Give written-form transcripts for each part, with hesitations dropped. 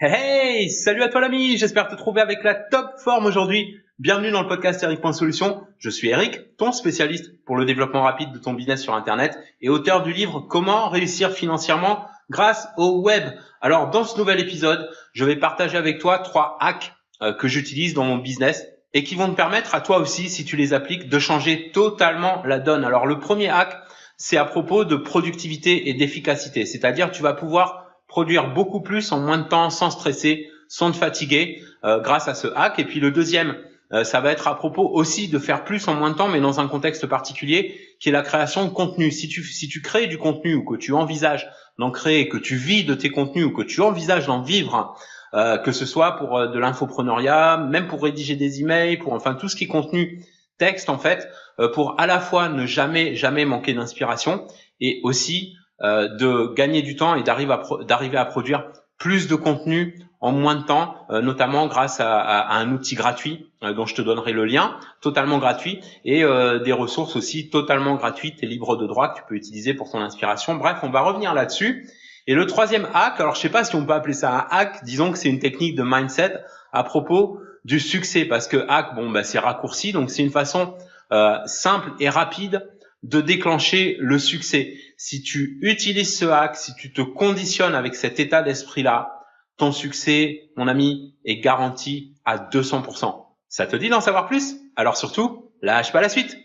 Hey, salut à toi l'ami, j'espère te trouver avec la top forme aujourd'hui. Bienvenue dans le podcast Eric.Solutions. Je suis Eric, ton spécialiste pour le développement rapide de ton business sur Internet et auteur du livre Comment réussir financièrement grâce au web. Alors dans ce nouvel épisode, je vais partager avec toi 3 hacks que j'utilise dans mon business et qui vont te permettre à toi aussi, si tu les appliques, de changer totalement la donne. Alors le premier hack, c'est à propos de productivité et d'efficacité, c'est-à-dire tu vas pouvoir produire beaucoup plus en moins de temps sans stresser, sans te fatiguer grâce à ce hack. Et puis le deuxième, ça va être à propos aussi de faire plus en moins de temps, mais dans un contexte particulier, qui est la création de contenu. Si tu crées du contenu ou que tu envisages d'en créer, que tu vis de tes contenus ou que tu envisages d'en vivre, que ce soit pour de l'infopreneuriat, même pour rédiger des emails, pour enfin tout ce qui est contenu texte en fait, pour à la fois ne jamais manquer d'inspiration et aussi de gagner du temps et d'arriver à produire plus de contenu en moins de temps, notamment grâce à un outil gratuit dont je te donnerai le lien, totalement gratuit, et des ressources aussi totalement gratuites et libres de droit que tu peux utiliser pour ton inspiration. Bref, on va revenir là-dessus. Et le troisième hack, alors je sais pas si on peut appeler ça un hack, disons que c'est une technique de mindset à propos du succès, parce que hack, c'est raccourci, donc c'est une façon simple et rapide de déclencher le succès. Si tu utilises ce hack, si tu te conditionnes avec cet état d'esprit-là, ton succès, mon ami, est garanti à 200%. Ça te dit d'en savoir plus? Alors surtout, lâche pas la suite.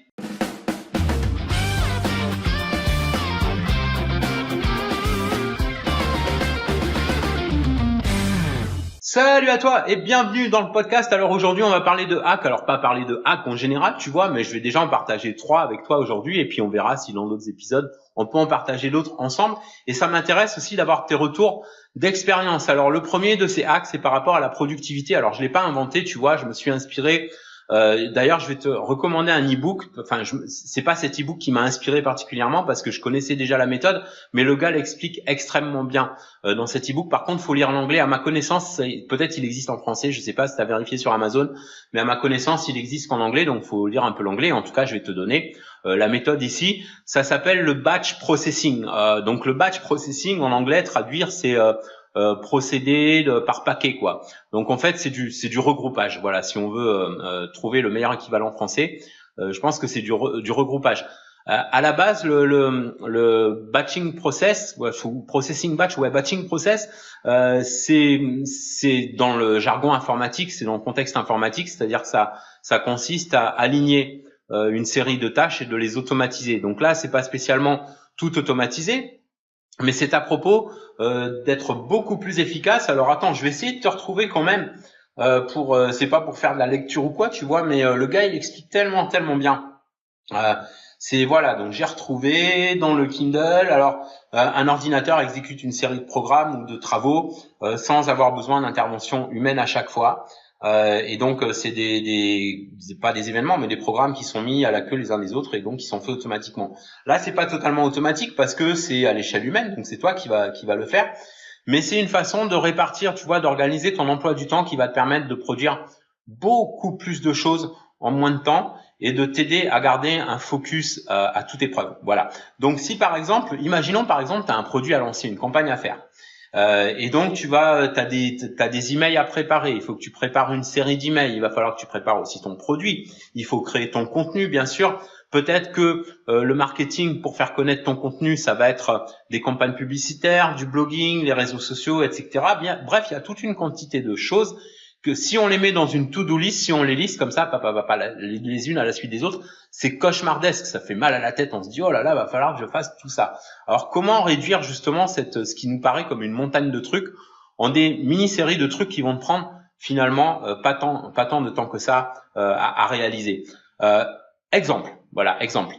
Salut à toi et bienvenue dans le podcast. Alors aujourd'hui, on va parler de hack. Alors pas parler de hack en général, tu vois, mais je vais déjà en partager 3 avec toi aujourd'hui et puis on verra si dans d'autres épisodes, on peut en partager d'autres ensemble. Et ça m'intéresse aussi d'avoir tes retours d'expérience. Alors le premier de ces hacks, c'est par rapport à la productivité. Alors je l'ai pas inventé, tu vois, je me suis inspiré. D'ailleurs, je vais te recommander un e-book. Enfin, c'est pas cet e-book qui m'a inspiré particulièrement parce que je connaissais déjà la méthode, mais le gars l'explique extrêmement bien dans cet e-book. Par contre, faut lire l'anglais. À ma connaissance, peut-être il existe en français. Je sais pas si tu as vérifié sur Amazon, mais à ma connaissance, il existe qu'en anglais. Donc, faut lire un peu l'anglais. En tout cas, je vais te donner la méthode ici. Ça s'appelle le batch processing. Donc, le batch processing en anglais, traduire, c'est procéder par paquet, quoi. Donc en fait c'est du regroupage. Voilà, si on veut trouver le meilleur équivalent français, je pense que c'est du regroupage. À la base, le batching process, ou processing batch, batching process, c'est dans le jargon informatique, c'est dans le contexte informatique, c'est-à-dire que ça consiste à aligner une série de tâches et de les automatiser. Donc là, c'est pas spécialement tout automatisé, mais c'est à propos d'être beaucoup plus efficace. Alors attends, je vais essayer de te retrouver quand même c'est pas pour faire de la lecture ou quoi, tu vois, mais le gars il explique tellement bien. C'est voilà, donc j'ai retrouvé dans le Kindle. Alors un ordinateur exécute une série de programmes ou de travaux sans avoir besoin d'intervention humaine à chaque fois. Et donc c'est pas des événements, mais des programmes qui sont mis à la queue les uns des autres et donc qui sont faits automatiquement. Là, c'est pas totalement automatique parce que c'est à l'échelle humaine, donc c'est toi qui va le faire. Mais c'est une façon de répartir, tu vois, d'organiser ton emploi du temps qui va te permettre de produire beaucoup plus de choses en moins de temps et de t'aider à garder un focus à toute épreuve. Voilà. Donc si par exemple, imaginons par exemple, tu as un produit à lancer, une campagne à faire. Et donc t'as des emails à préparer. Il faut que tu prépares une série d'emails. Il va falloir que tu prépares aussi ton produit. Il faut créer ton contenu, bien sûr. Peut-être que le marketing pour faire connaître ton contenu, ça va être des campagnes publicitaires, du blogging, les réseaux sociaux, etc. Bref, il y a toute une quantité de choses que si on les met dans une to-do list, si on les liste comme ça, les unes à la suite des autres, c'est cauchemardesque, ça fait mal à la tête, on se dit oh là là, va falloir que je fasse tout ça. Alors comment réduire justement ce qui nous paraît comme une montagne de trucs en des mini-séries de trucs qui vont te prendre finalement pas tant de temps que ça à réaliser. Exemple.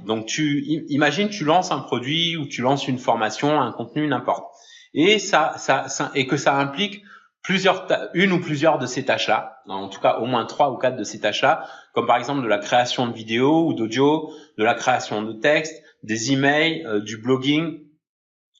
Donc imagine tu lances un produit ou tu lances une formation, un contenu, n'importe. Et et que ça implique une ou plusieurs de ces tâches-là, en tout cas au moins 3 ou 4 de ces tâches-là, comme par exemple de la création de vidéos ou d'audio, de la création de textes, des emails, du blogging.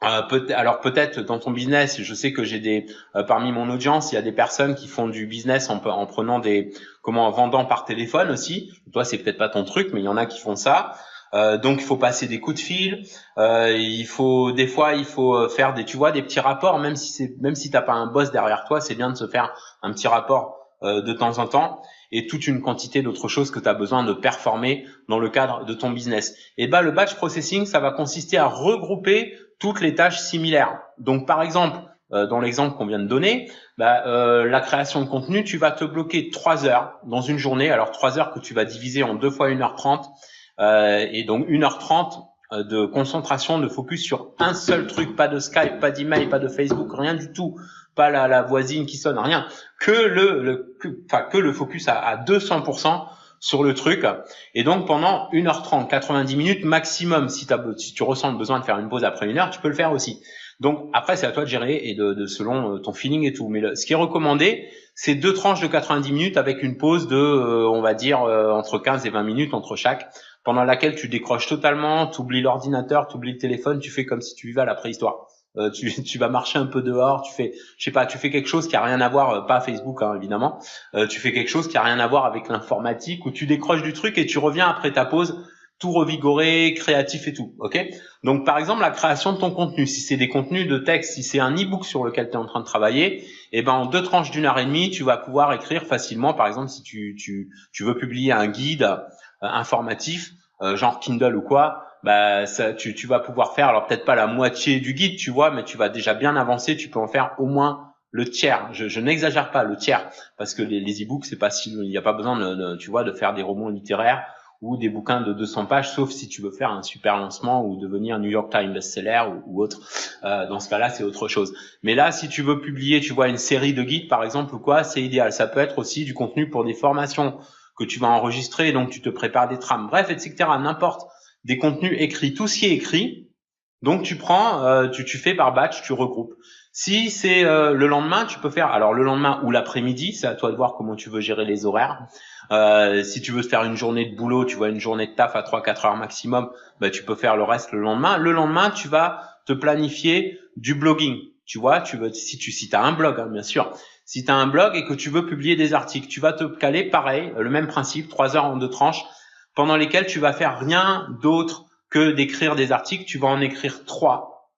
Alors peut-être dans ton business, je sais que j'ai parmi mon audience, il y a des personnes qui font du business en prenant en vendant par téléphone aussi. Toi, c'est peut-être pas ton truc, mais il y en a qui font ça. Donc il faut passer des coups de fil. Des fois il faut faire des petits rapports, même si t'as pas un boss derrière toi, c'est bien de se faire un petit rapport de temps en temps, et toute une quantité d'autres choses que tu as besoin de performer dans le cadre de ton business. Et le batch processing, ça va consister à regrouper toutes les tâches similaires. Donc par exemple, dans l'exemple qu'on vient de donner, la création de contenu, tu vas te bloquer 3 heures dans une journée. Alors 3 heures que tu vas diviser en 2 fois 1h30, et donc 1h30 de concentration, de focus sur un seul truc, pas de Skype, pas d'email, pas de Facebook, rien du tout, pas la voisine qui sonne, rien, que le focus à 200% sur le truc. Et donc pendant 1h30, 90 minutes maximum, si tu ressens le besoin de faire une pause après 1 heure, tu peux le faire aussi. Donc après, c'est à toi de gérer et de selon ton feeling et tout. Mais ce qui est recommandé, c'est 2 tranches de 90 minutes avec une pause de, on va dire, entre 15 et 20 minutes entre chaque, pendant laquelle tu décroches totalement, tu oublies l'ordinateur, tu oublies le téléphone, tu fais comme si tu vivais à la préhistoire. Tu vas marcher un peu dehors, tu fais quelque chose qui a rien à voir, pas Facebook hein, évidemment, tu fais quelque chose qui a rien à voir avec l'informatique, où tu décroches du truc et tu reviens après ta pause tout revigoré, créatif et tout, ok? Donc par exemple la création de ton contenu, si c'est des contenus de texte, si c'est un e-book sur lequel tu es en train de travailler, en 2 tranches d'1h30, tu vas pouvoir écrire facilement. Par exemple, si tu veux publier un guide informatif, genre Kindle ou quoi, tu vas pouvoir faire, alors peut-être pas la moitié du guide, tu vois, mais tu vas déjà bien avancer, tu peux en faire au moins le tiers. Je n'exagère pas, le tiers, parce que les e-books, c'est pas si, il n'y a pas besoin de faire des romans littéraires ou des bouquins de 200 pages, sauf si tu veux faire un super lancement ou devenir New York Times best-seller ou autre. Dans ce cas-là, c'est autre chose. Mais là, si tu veux publier, tu vois, une série de guides, par exemple, ou quoi, c'est idéal. Ça peut être aussi du contenu pour des formations que tu vas enregistrer, donc tu te prépares des trames, bref, etc. N'importe, des contenus écrits, tout ce qui est écrit. Donc tu prends, tu fais par batch, tu regroupes. Si c'est le lendemain, tu peux faire, alors le lendemain ou l'après-midi, c'est à toi de voir comment tu veux gérer les horaires. Si tu veux faire une journée de boulot, tu vois, une journée de taf à 3-4 heures maximum, tu peux faire le reste le lendemain. Le lendemain, tu vas te planifier du blogging. Tu vois, si t'as un blog, hein, bien sûr. Si tu as un blog et que tu veux publier des articles, tu vas te caler pareil, le même principe, 3 heures en 2 tranches, pendant lesquelles tu vas faire rien d'autre que d'écrire des articles. Tu vas en écrire 3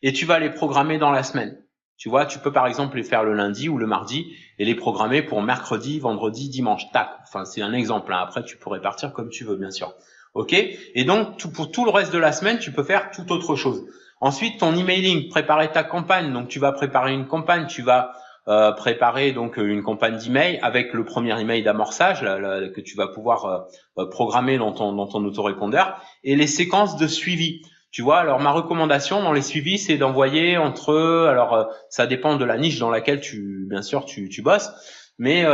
et tu vas les programmer dans la semaine. Tu vois, tu peux par exemple les faire le lundi ou le mardi et les programmer pour mercredi, vendredi, dimanche. Tac. Enfin, c'est un exemple. Hein. Après, tu pourrais partir comme tu veux, bien sûr. Ok. Et donc, pour tout le reste de la semaine, tu peux faire tout autre chose. Ensuite, ton emailing, préparer ta campagne. Donc, tu vas préparer une campagne. Tu vas préparer donc une campagne d'email avec le premier email d'amorçage que tu vas pouvoir programmer dans ton autorépondeur et les séquences de suivi. Tu vois, alors ma recommandation dans les suivis, c'est d'envoyer ça dépend de la niche dans laquelle tu bosses, mais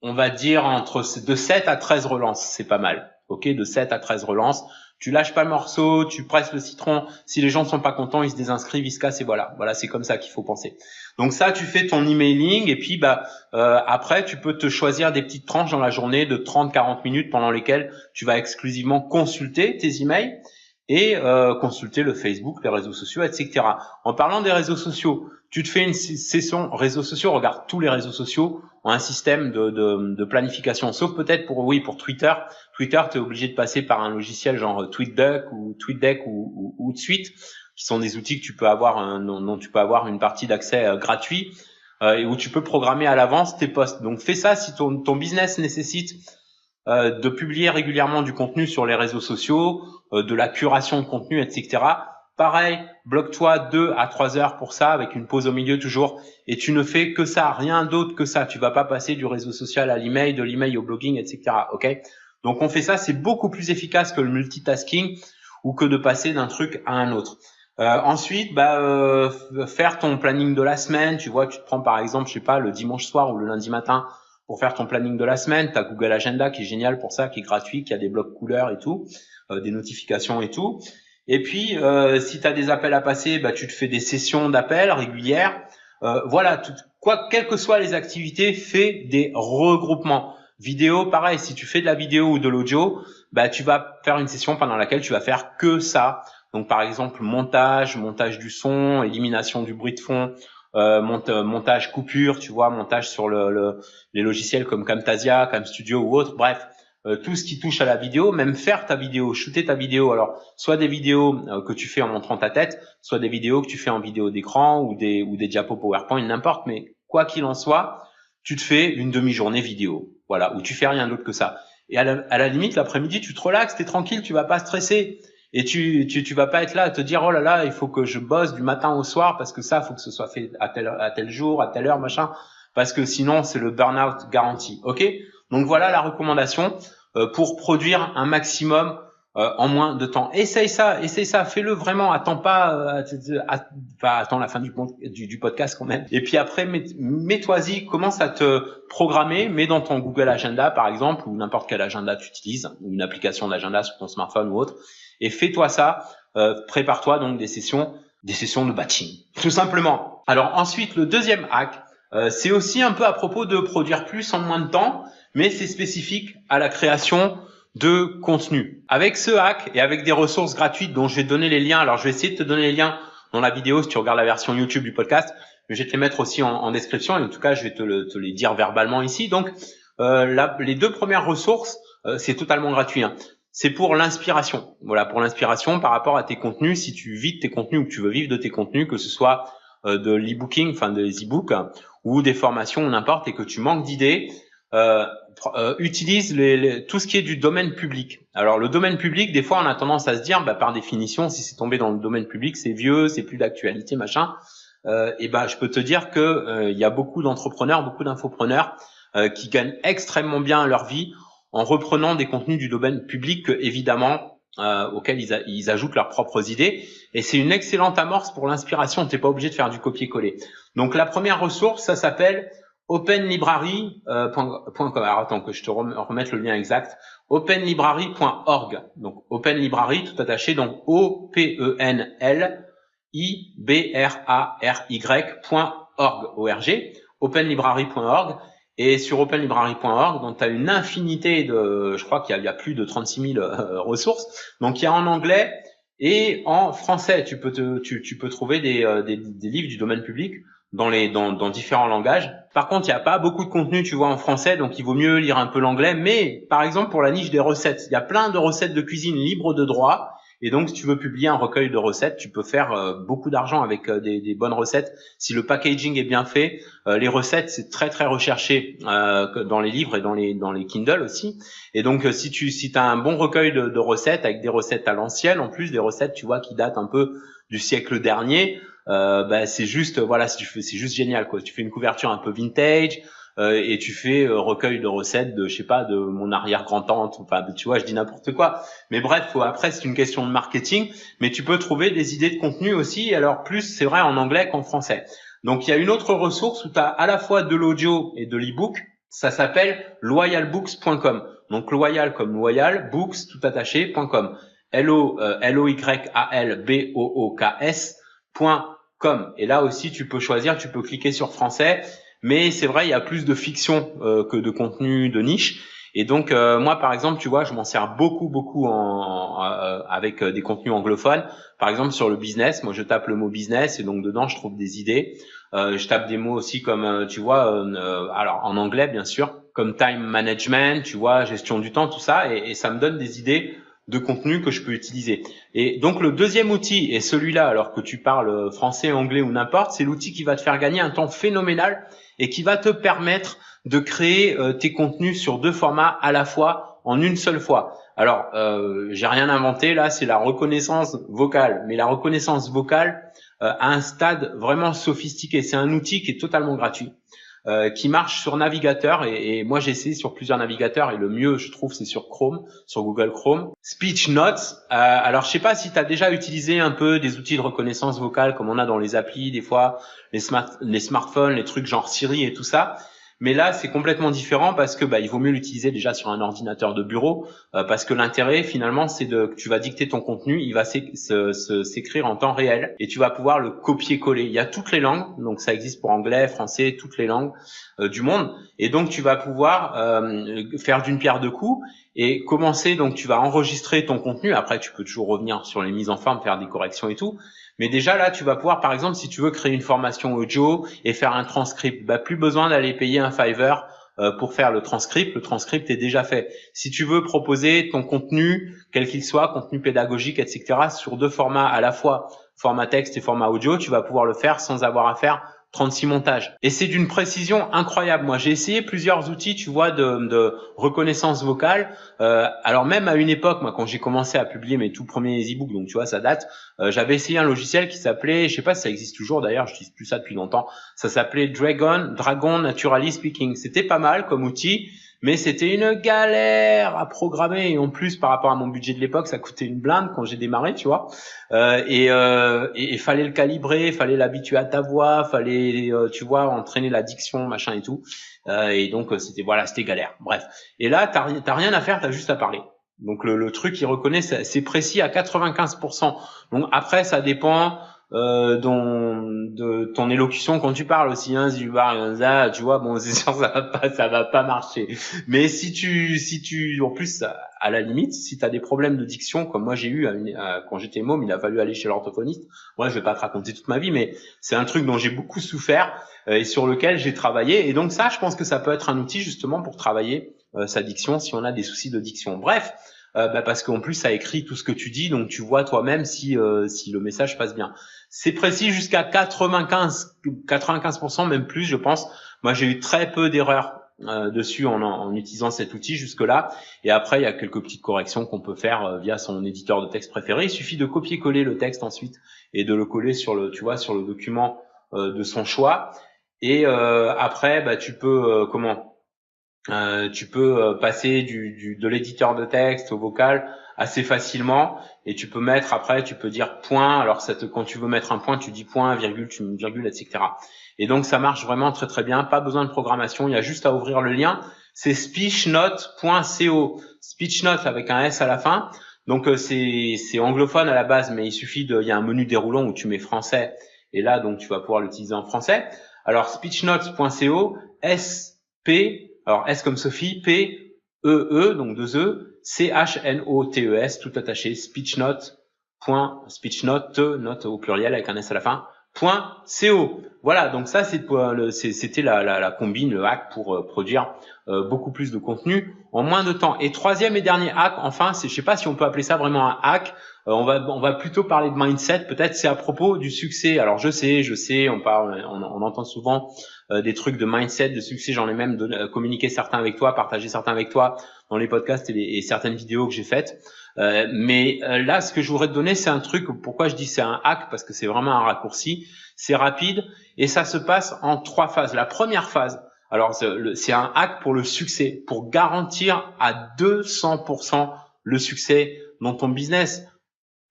on va dire de 7 à 13 relances, c'est pas mal. Ok, de 7 à 13 relances. Tu lâches pas le morceau, tu presses le citron. Si les gens sont pas contents, ils se désinscrivent, ils se cassent et voilà. Voilà, c'est comme ça qu'il faut penser. Donc ça, tu fais ton emailing et puis après, tu peux te choisir des petites tranches dans la journée de 30-40 minutes pendant lesquelles tu vas exclusivement consulter tes emails et consulter le Facebook, les réseaux sociaux, etc. En parlant des réseaux sociaux, tu te fais une session réseaux sociaux. Regarde, tous les réseaux sociaux ont un système de planification, sauf peut-être pour Twitter. Twitter, tu es obligé de passer par un logiciel genre TweetDeck ou Suite, qui sont des outils que tu peux avoir dont tu peux avoir une partie d'accès gratuit et où tu peux programmer à l'avance tes posts. Donc fais ça si ton business nécessite de publier régulièrement du contenu sur les réseaux sociaux, de la curation de contenu, etc. Pareil, bloque-toi 2 à 3 heures pour ça, avec une pause au milieu toujours, et tu ne fais que ça, rien d'autre que ça. Tu vas pas passer du réseau social à l'email, de l'email au blogging, etc. Ok ? Donc on fait ça, c'est beaucoup plus efficace que le multitasking ou que de passer d'un truc à un autre. Ensuite, faire ton planning de la semaine. Tu vois, tu te prends par exemple, je sais pas, le dimanche soir ou le lundi matin pour faire ton planning de la semaine. Tu as Google Agenda qui est génial pour ça, qui est gratuit, qui a des blocs couleurs et tout, des notifications et tout. Et puis, si tu as des appels à passer, tu te fais des sessions d'appels régulières. Voilà, quelles que soient les activités, fais des regroupements. Vidéo, pareil, si tu fais de la vidéo ou de l'audio, tu vas faire une session pendant laquelle tu vas faire que ça. Donc, par exemple, montage du son, élimination du bruit de fond, montage coupure, tu vois, montage sur les logiciels comme Camtasia, Camstudio ou autre. Bref, tout ce qui touche à la vidéo, même faire ta vidéo, shooter ta vidéo. Alors, soit des vidéos que tu fais en montrant ta tête, soit des vidéos que tu fais en vidéo d'écran ou des diapos PowerPoint, n'importe. Mais quoi qu'il en soit, tu te fais une demi-journée vidéo, voilà, où tu fais rien d'autre que ça. Et à la limite, l'après-midi, tu te relaxes, t'es tranquille, tu vas pas stresser. Et tu vas pas être là à te dire, oh là là, il faut que je bosse du matin au soir parce que ça, faut que ce soit fait à tel jour, à telle heure, machin. Parce que sinon, c'est le burn-out garanti. OK? Donc voilà la recommandation pour produire un maximum en moins de temps. Essaye ça, fais-le vraiment. Attends pas, attends la fin du podcast quand même. Et puis après, mets-toi-y, commence à te programmer, mets dans ton Google Agenda par exemple, ou n'importe quel agenda tu utilises, ou une application d'agenda sur ton smartphone ou autre, et fais-toi ça. Prépare-toi donc des sessions de batching, tout simplement. Alors ensuite, le deuxième hack, c'est aussi un peu à propos de produire plus en moins de temps, mais c'est spécifique à la création de contenu. Avec ce hack et avec des ressources gratuites dont je vais te donner les liens, alors je vais essayer de te donner les liens dans la vidéo si tu regardes la version YouTube du podcast, mais je vais te les mettre aussi en description et en tout cas je vais te les dire verbalement ici. Donc les deux premières ressources, c'est totalement gratuit, hein. C'est pour l'inspiration. Voilà, pour l'inspiration par rapport à tes contenus, si tu vis de tes contenus ou que tu veux vivre de tes contenus, que ce soit de l'e-booking, enfin des e-books ou des formations ou n'importe, et que tu manques d'idées, utilise tout ce qui est du domaine public. Alors le domaine public, des fois on a tendance à se dire, par définition, si c'est tombé dans le domaine public, c'est vieux, c'est plus d'actualité, machin. Et je peux te dire que il y a beaucoup d'entrepreneurs, beaucoup d'infopreneurs qui gagnent extrêmement bien leur vie en reprenant des contenus du domaine public, évidemment, auxquels ils ajoutent leurs propres idées. Et c'est une excellente amorce pour l'inspiration. T'es pas obligé de faire du copier-coller. Donc la première ressource, ça s'appelle openlibrary.com. Alors attends que je te remette le lien exact. openlibrary.org. Donc openlibrary tout attaché, donc openlibrary.org. openlibrary.org. Et sur openlibrary.org, donc tu as une infinité je crois qu'il y a plus de 36 000 ressources. Donc il y a en anglais et en français. Tu peux trouver des livres du domaine public dans différents langages. Par contre, il n'y a pas beaucoup de contenu, tu vois, en français, donc il vaut mieux lire un peu l'anglais. Mais par exemple, pour la niche des recettes, il y a plein de recettes de cuisine libres de droit. Et donc, si tu veux publier un recueil de recettes, tu peux faire beaucoup d'argent avec des bonnes recettes. Si le packaging est bien fait, les recettes, c'est très très recherché dans les livres et dans les Kindle aussi. Et donc, si t'as un bon recueil de recettes avec des recettes à l'ancienne, en plus des recettes, tu vois, qui datent un peu du siècle dernier, c'est juste c'est juste génial quoi. Tu fais une couverture un peu vintage. Et tu fais recueil de recettes de mon arrière-grand-tante, enfin tu vois, je dis n'importe quoi. Mais bref, après c'est une question de marketing, mais tu peux trouver des idées de contenu aussi, alors plus c'est vrai en anglais qu'en français. Donc il y a une autre ressource où tu as à la fois de l'audio et de l'e-book, ça s'appelle loyalbooks.com. Donc loyal comme loyal, books tout attaché.com. loyalbooks.com. Et là aussi tu peux choisir, tu peux cliquer sur français. Mais c'est vrai, il y a plus de fiction que de contenu de niche. Et donc moi, par exemple, tu vois, je m'en sers beaucoup avec des contenus anglophones. Par exemple, sur le business, moi, je tape le mot business et donc dedans, je trouve des idées. Je tape des mots aussi comme, tu vois, alors en anglais, bien sûr, comme time management, tu vois, gestion du temps, tout ça, et ça me donne des idées de contenu que je peux utiliser. Et donc le deuxième outil, et celui-là, alors que tu parles français, anglais ou n'importe, c'est l'outil qui va te faire gagner un temps phénoménal et qui va te permettre de créer tes contenus sur deux formats à la fois en une seule fois. Alors, j'ai rien inventé là, c'est la reconnaissance vocale. Mais la reconnaissance vocale à un stade vraiment sophistiqué. C'est un outil qui est totalement gratuit, qui marche sur navigateur et moi j'ai essayé sur plusieurs navigateurs et le mieux je trouve c'est sur Chrome, sur Google Chrome. Speech Notes, alors je sais pas si tu as déjà utilisé un peu des outils de reconnaissance vocale comme on a dans les applis des fois, les smartphones, les trucs genre Siri et tout ça. Mais là, c'est complètement différent parce que il vaut mieux l'utiliser déjà sur un ordinateur de bureau parce que l'intérêt finalement c'est que tu vas dicter ton contenu, il va s'écrire en temps réel et tu vas pouvoir le copier-coller. Il y a toutes les langues, donc ça existe pour anglais, français, toutes les langues du monde et donc tu vas pouvoir faire d'une pierre deux coups et commencer. Donc tu vas enregistrer ton contenu. Après, tu peux toujours revenir sur les mises en forme, faire des corrections et tout. Mais déjà là, tu vas pouvoir, par exemple, si tu veux créer une formation audio et faire un transcript, plus besoin d'aller payer un Fiverr pour faire le transcript est déjà fait. Si tu veux proposer ton contenu, quel qu'il soit, contenu pédagogique, etc., sur 2 formats à la fois, format texte et format audio, tu vas pouvoir le faire sans avoir à faire 36 montages. Et c'est d'une précision incroyable. Moi, j'ai essayé plusieurs outils, tu vois, de reconnaissance vocale. Alors même à une époque, moi, quand j'ai commencé à publier mes tout premiers e-books, donc tu vois, ça date, j'avais essayé un logiciel qui s'appelait, je sais pas si ça existe toujours d'ailleurs, je n'utilise plus ça depuis longtemps, ça s'appelait Dragon Naturally Speaking. C'était pas mal comme outil, mais c'était une galère à programmer, et en plus par rapport à mon budget de l'époque, ça coûtait une blinde quand j'ai démarré, tu vois. Et fallait le calibrer, fallait l'habituer à ta voix, fallait tu vois, entraîner la diction, machin et tout. Et donc c'était galère. Bref. Et là t'as rien à faire, t'as juste à parler. Donc le truc il reconnaît, c'est précis à 95%. Donc après ça dépend de ton élocution quand tu parles aussi, hein. Si tu parles ça, tu vois, bon, c'est sûr, ça va pas marcher. Mais si tu, en plus, à la limite, si t'as des problèmes de diction, comme moi j'ai eu quand j'étais môme, il a fallu aller chez l'orthophoniste. Moi, je vais pas te raconter toute ma vie, mais c'est un truc dont j'ai beaucoup souffert et sur lequel j'ai travaillé. Et donc ça, je pense que ça peut être un outil justement pour travailler sa diction si on a des soucis de diction. Bref. Parce qu'en plus ça écrit tout ce que tu dis, donc tu vois toi-même si le message passe bien. C'est précis jusqu'à 95%, même plus, je pense. Moi, j'ai eu très peu d'erreurs dessus en utilisant cet outil jusque-là. Et après, il y a quelques petites corrections qu'on peut faire via son éditeur de texte préféré. Il suffit de copier-coller le texte ensuite et de le coller sur le document de son choix. Et après, tu peux passer de l'éditeur de texte au vocal assez facilement, et tu peux dire point. Alors quand tu veux mettre un point, tu dis point, virgule, tu mets une virgule, etc. Et donc ça marche vraiment très très bien. Pas besoin de programmation, il y a juste à ouvrir le lien. C'est speechnote.co. Speechnote avec un S à la fin. Donc c'est anglophone à la base, mais il y a un menu déroulant où tu mets français, et là donc tu vas pouvoir l'utiliser en français. Alors speechnote.co, alors S comme Sophie, P, E, donc 2 E, C-H-N-O-T-E-S, tout attaché, speechnote, note au pluriel avec un S à la fin, .co. Voilà, donc ça c'était la combine, le hack pour produire beaucoup plus de contenu en moins de temps. Et troisième et dernier hack, enfin, je sais pas si on peut appeler ça vraiment un hack, on va plutôt parler de mindset, peut-être c'est à propos du succès. Alors je sais, on entend souvent des trucs de mindset, de succès, j'en ai même communiqué certains avec toi, partagé certains avec toi dans les podcasts et certaines vidéos que j'ai faites. Mais là, ce que je voudrais te donner, c'est un truc, pourquoi je dis c'est un hack, parce que c'est vraiment un raccourci, c'est rapide et ça se passe en 3 phases. La première phase, alors c'est un hack pour le succès, pour garantir à 200% le succès dans ton business.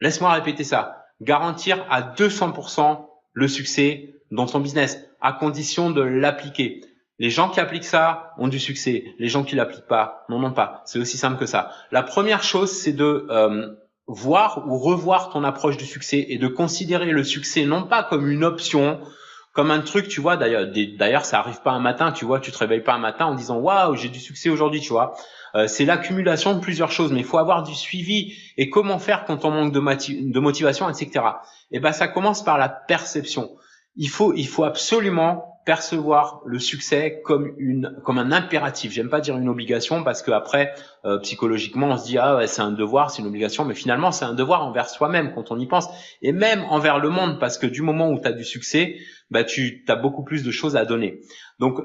Laisse-moi répéter ça. Garantir à 200% le succès dans ton business, à condition de l'appliquer. Les gens qui appliquent ça ont du succès. Les gens qui l'appliquent pas n'en ont pas. C'est aussi simple que ça. La première chose, c'est de voir ou revoir ton approche du succès et de considérer le succès non pas comme une option, comme un truc, tu vois. D'ailleurs, ça arrive pas un matin, tu vois. Tu te réveilles pas un matin en disant waouh, j'ai du succès aujourd'hui, tu vois. C'est l'accumulation de plusieurs choses, mais il faut avoir du suivi. Et comment faire quand on manque de motivation, etc. Et ça commence par la perception. Il faut absolument percevoir le succès comme un impératif. J'aime pas dire une obligation parce que après psychologiquement on se dit ah ouais, c'est un devoir, c'est une obligation, mais finalement c'est un devoir envers soi-même quand on y pense, et même envers le monde, parce que du moment où tu as du succès, tu as beaucoup plus de choses à donner. Donc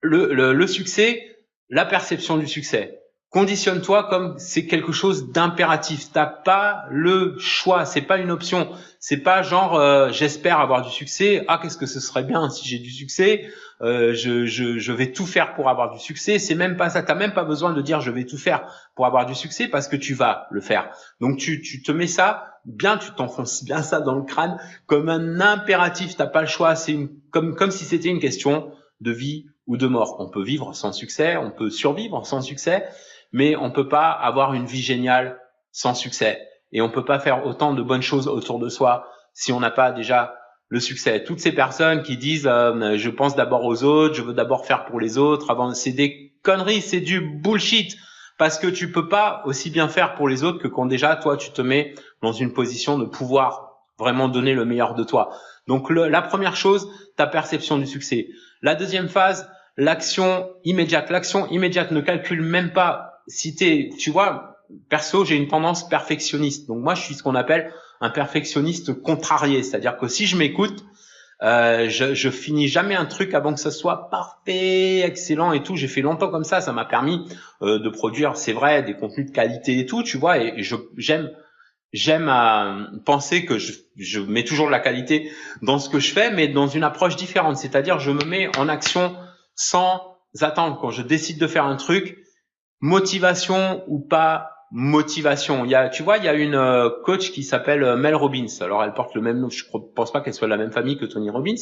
le succès, la perception du succès. Conditionne-toi comme c'est quelque chose d'impératif. T'as pas le choix, c'est pas une option. C'est pas genre j'espère avoir du succès. Ah, qu'est-ce que ce serait bien si j'ai du succès. Je vais tout faire pour avoir du succès. C'est même pas ça. T'as même pas besoin de dire je vais tout faire pour avoir du succès parce que tu vas le faire. Donc tu te mets ça bien, tu t'enfonces bien ça dans le crâne comme un impératif. T'as pas le choix. C'est comme si c'était une question de vie ou de mort. On peut vivre sans succès, on peut survivre sans succès, mais on peut pas avoir une vie géniale sans succès. Et on peut pas faire autant de bonnes choses autour de soi si on n'a pas déjà le succès. Toutes ces personnes qui disent je pense d'abord aux autres, je veux d'abord faire pour les autres avant, c'est des conneries, c'est du bullshit. Parce que tu peux pas aussi bien faire pour les autres que quand déjà toi tu te mets dans une position de pouvoir vraiment donner le meilleur de toi. Donc la première chose, ta perception du succès. La deuxième phase, l'action immédiate. L'action immédiate ne calcule même pas si tu vois, perso, j'ai une tendance perfectionniste. Donc moi, je suis ce qu'on appelle un perfectionniste contrarié. C'est-à-dire que si je m'écoute, je finis jamais un truc avant que ça soit parfait, excellent et tout. J'ai fait longtemps comme ça m'a permis de produire, c'est vrai, des contenus de qualité et tout, tu vois. Et j'aime penser que je mets toujours de la qualité dans ce que je fais, mais dans une approche différente. C'est-à-dire, je me mets en action sans attendre. Quand je décide de faire un truc, motivation ou pas motivation. Il y a une coach qui s'appelle Mel Robbins. Alors, elle porte le même nom. Je pense pas qu'elle soit de la même famille que Tony Robbins,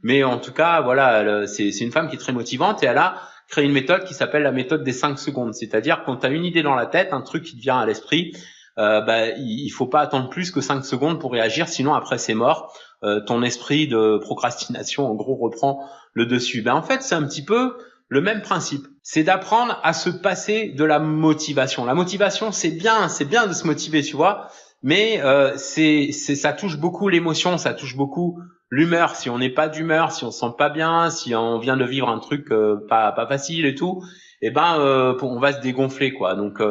mais en tout cas, voilà, c'est une femme qui est très motivante et elle a créé une méthode qui s'appelle la méthode des 5 secondes. C'est-à-dire, quand tu as une idée dans la tête, un truc qui te vient à l'esprit, il faut pas attendre plus que 5 secondes pour réagir, sinon après c'est mort. Ton esprit de procrastination, en gros, reprend le dessus. En fait, c'est un petit peu le même principe, c'est d'apprendre à se passer de la motivation. La motivation, c'est bien de se motiver, tu vois, mais ça touche beaucoup l'émotion, ça touche beaucoup l'humeur. Si on n'est pas d'humeur, si on se sent pas bien, si on vient de vivre un truc pas facile et tout, on va se dégonfler, quoi. Donc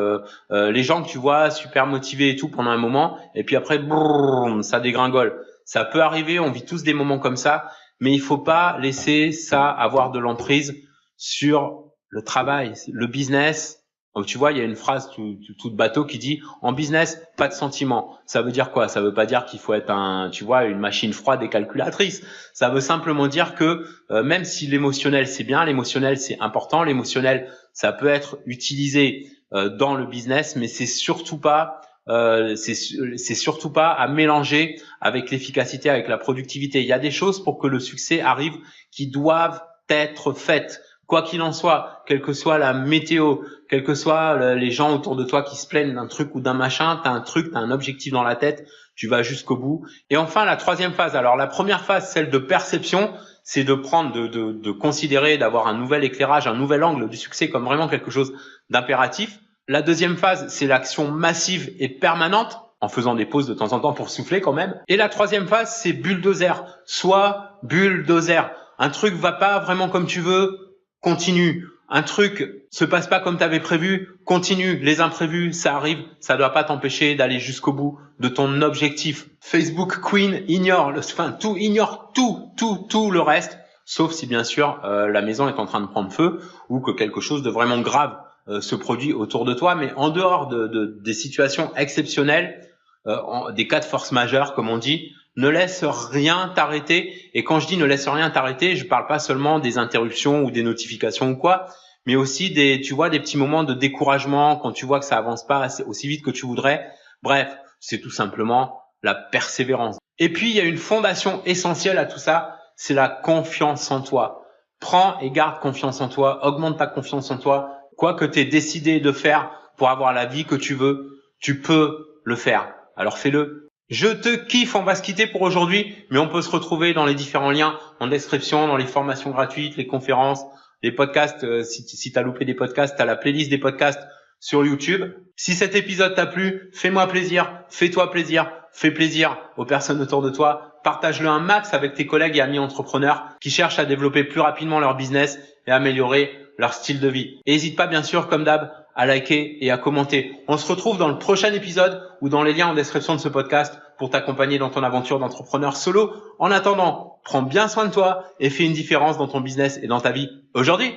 les gens que tu vois super motivés et tout pendant un moment, et puis après brrr, ça dégringole. Ça peut arriver, on vit tous des moments comme ça, mais il faut pas laisser ça avoir de l'emprise sur le travail, le business. Donc, tu vois, il y a une phrase toute bateau qui dit en business, pas de sentiment. Ça veut dire quoi? Ça veut pas dire qu'il faut être une machine froide et calculatrice. Ça veut simplement dire que même si l'émotionnel c'est bien, l'émotionnel c'est important, l'émotionnel ça peut être utilisé dans le business, mais c'est surtout pas à mélanger avec l'efficacité, avec la productivité. Il y a des choses pour que le succès arrive qui doivent être faites. Quoi qu'il en soit, quelle que soit la météo, quels que soient les gens autour de toi qui se plaignent d'un truc ou d'un machin, t'as un objectif dans la tête, tu vas jusqu'au bout. Et enfin, la troisième phase. Alors, la première phase, celle de perception, c'est de prendre, de considérer, d'avoir un nouvel éclairage, un nouvel angle du succès comme vraiment quelque chose d'impératif. La deuxième phase, c'est l'action massive et permanente, en faisant des pauses de temps en temps pour souffler quand même. Et la troisième phase, c'est bulldozer. Soit bulldozer. Un truc va pas vraiment comme tu veux, continue. Un truc se passe pas comme tu avais prévu, continue. Les imprévus, ça arrive, ça doit pas t'empêcher d'aller jusqu'au bout de ton objectif. Facebook Queen ignore tout le reste, sauf si bien sûr la maison est en train de prendre feu ou que quelque chose de vraiment grave se produit autour de toi. Mais en dehors des situations exceptionnelles, des cas de force majeure comme on dit, ne laisse rien t'arrêter. Et quand je dis ne laisse rien t'arrêter, je parle pas seulement des interruptions ou des notifications ou quoi, mais aussi des petits moments de découragement quand tu vois que ça avance pas aussi vite que tu voudrais. Bref, c'est tout simplement la persévérance. Et puis, il y a une fondation essentielle à tout ça, c'est la confiance en toi. Prends et garde confiance en toi, augmente ta confiance en toi. Quoi que tu aies décidé de faire pour avoir la vie que tu veux, tu peux le faire. Alors fais-le. Je te kiffe, on va se quitter pour aujourd'hui, mais on peut se retrouver dans les différents liens en description, dans les formations gratuites, les conférences, les podcasts. Si tu as loupé des podcasts, tu as la playlist des podcasts sur YouTube. Si cet épisode t'a plu, fais-moi plaisir, fais-toi plaisir, fais plaisir aux personnes autour de toi. Partage-le un max avec tes collègues et amis entrepreneurs qui cherchent à développer plus rapidement leur business et à améliorer leur style de vie. Et n'hésite pas, bien sûr, comme d'hab, à liker et à commenter. On se retrouve dans le prochain épisode ou dans les liens en description de ce podcast pour t'accompagner dans ton aventure d'entrepreneur solo. En attendant, prends bien soin de toi et fais une différence dans ton business et dans ta vie aujourd'hui.